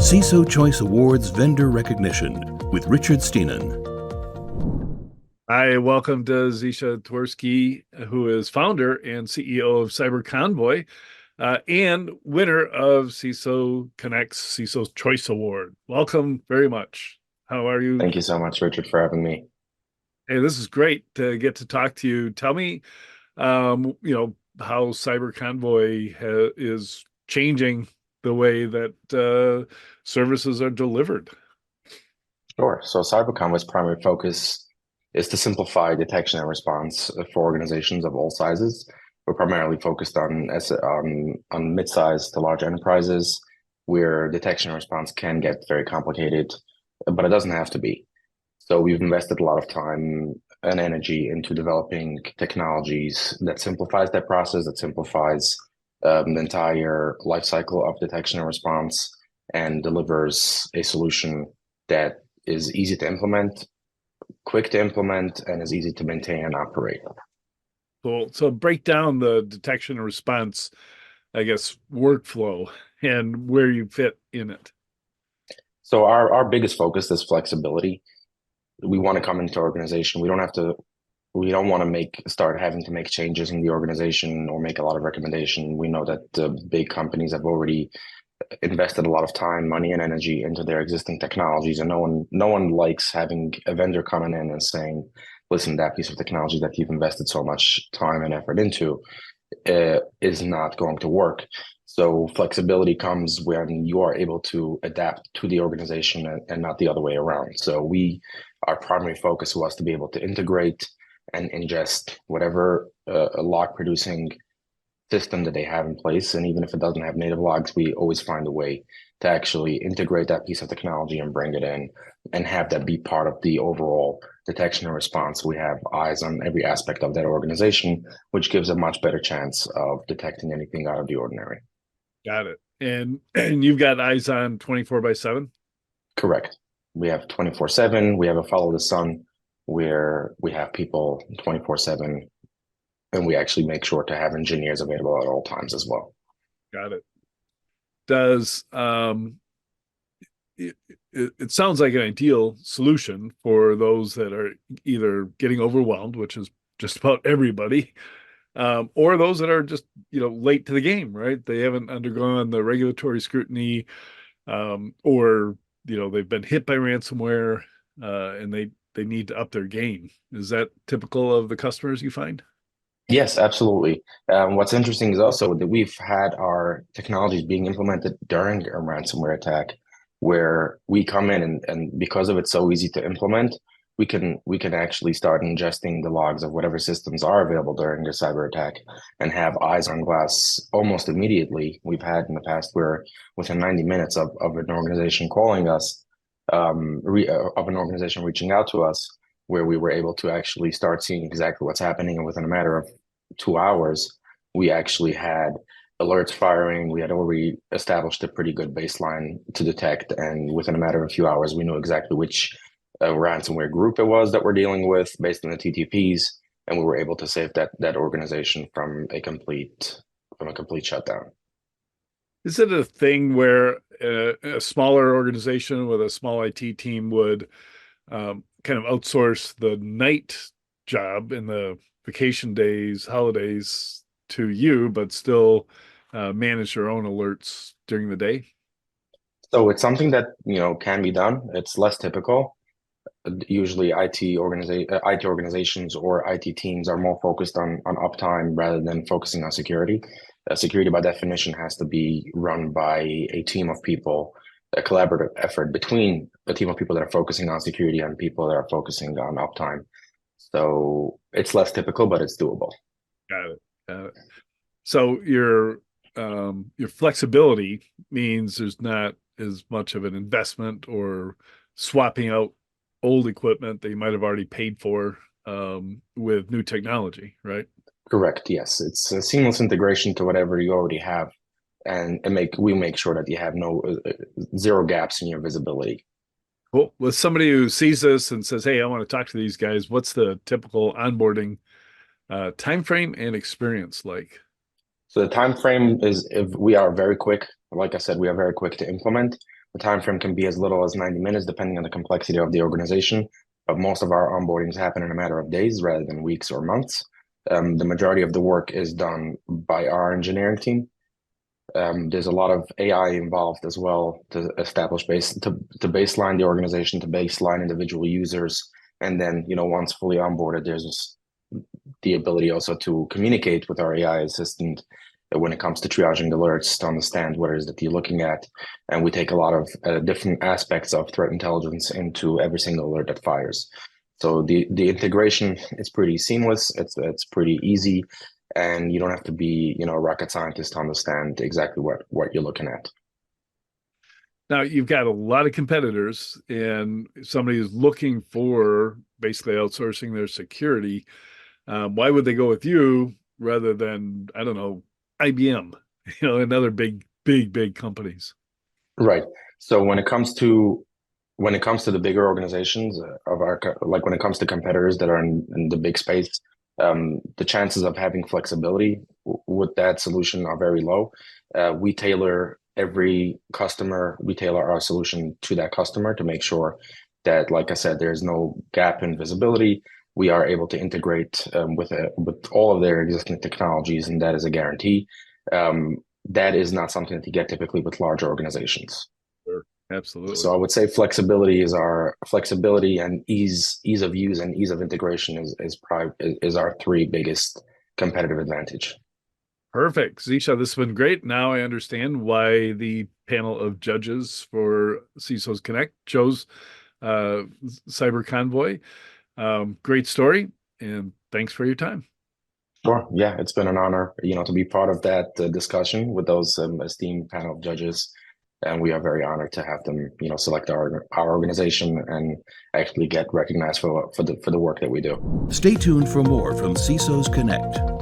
CISO Choice Awards Vendor Recognition with Richard Stiennon. Hi, welcome to Zisha Twersky, who is founder and CEO of CyberConvoy and winner of CISO Connect's CISO Choice Award. Welcome very much. How are you? Thank you so much, Richard, for having me. Hey, this is great to get to talk to you. Tell me, how CyberConvoy is changing the way that services are delivered. Sure. So CyberConvoy's primary focus is to simplify detection and response for organizations of all sizes. We're primarily focused on mid-sized to large enterprises where detection and response can get very complicated, but it doesn't have to be. So we've invested a lot of time and energy into developing technologies that simplifies that process, that simplifies the entire life cycle of detection and response, and delivers a solution that is easy to implement, quick to implement, and is easy to maintain and operate. Cool. So break down the detection and response, I guess, workflow and where you fit in it. So our biggest focus is flexibility. We want to come into organization. We don't want to start having to make changes in the organization or make a lot of recommendation. We know that the big companies have already invested a lot of time, money, and energy into their existing technologies, and no one likes having a vendor coming in and saying, listen, that piece of technology that you've invested so much time and effort into is not going to work. So flexibility comes when you are able to adapt to the organization and not the other way around. So our primary focus was to be able to integrate and ingest whatever log producing system that they have in place. And even if it doesn't have native logs, we always find a way to actually integrate that piece of technology and bring it in and have that be part of the overall detection and response. We have eyes on every aspect of that organization, which gives a much better chance of detecting anything out of the ordinary. Got it. And you've got eyes on 24/7? Correct. We have 24/7. We have a follow the sun where we have people 24/7, and we actually make sure to have engineers available at all times as well. Got it. Does it sounds like an ideal solution for those that are either getting overwhelmed, which is just about everybody, or those that are just late to the game, right? They haven't undergone the regulatory scrutiny, or they've been hit by ransomware, and they need to up their game. Is that typical of the customers you find? Yes, absolutely. What's interesting is also that we've had our technologies being implemented during a ransomware attack, where we come in and because of it's so easy to implement, we can actually start ingesting the logs of whatever systems are available during the cyber attack and have eyes on glass almost immediately. We've had in the past where within 90 minutes of an organization calling us, of an organization reaching out to us, where we were able to actually start seeing exactly what's happening. And within a matter of 2 hours, we actually had alerts firing. We had already established a pretty good baseline to detect. And within a matter of a few hours, we knew exactly which ransomware group it was that we're dealing with based on the TTPs. And we were able to save that organization from a complete shutdown. Is it a thing where a smaller organization with a small IT team would kind of outsource the night job in the vacation days, holidays to you, but still manage your own alerts during the day? So it's something that can be done. It's less typical. Usually IT organizations or IT teams are more focused on uptime rather than focusing on security. Security by definition has to be run by a team of people, a collaborative effort between a team of people that are focusing on security and people that are focusing on uptime. So it's less typical, but it's doable. Got it. So your flexibility means there's not as much of an investment or swapping out old equipment that you might have already paid for with new technology, right? Correct. Yes, it's a seamless integration to whatever you already have, and we make sure that you have zero gaps in your visibility. Well, with somebody who sees this and says, "Hey, I want to talk to these guys," what's the typical onboarding time frame and experience like? So the time frame is, if we are very quick. Like I said, we are very quick to implement. The time frame can be as little as 90 minutes, depending on the complexity of the organization. But most of our onboardings happen in a matter of days rather than weeks or months. The majority of the work is done by our engineering team. There's a lot of AI involved as well to establish to baseline the organization, to baseline individual users. And then, once fully onboarded, there's the ability also to communicate with our AI assistant when it comes to triaging alerts, to understand what it is that you're looking at. And we take a lot of different aspects of threat intelligence into every single alert that fires. So the integration is pretty seamless. It's pretty easy, and you don't have to be a rocket scientist to understand exactly what you're looking at. Now, you've got a lot of competitors, and somebody is looking for basically outsourcing their security. Why would they go with you rather than, I don't know, IBM, and other big companies? Right. So when it comes to the bigger organizations when it comes to competitors that are in the big space, the chances of having flexibility with that solution are very low. We tailor our solution to that customer to make sure that, like I said, there's no gap in visibility. We are able to integrate with all of their existing technologies, and that is a guarantee. That is not something that you get typically with larger organizations. Sure, absolutely. So I would say flexibility and ease of use and ease of integration is our three biggest competitive advantage. Perfect. Zisha, this has been great. Now I understand why the panel of judges for CISOs Connect chose CyberConvoy. Great story, and thanks for your time. Sure. Yeah, it's been an honor, to be part of that discussion with those esteemed panel of judges, and we are very honored to have them, select our organization and actually get recognized for the work that we do. Stay tuned for more from CISOs Connect.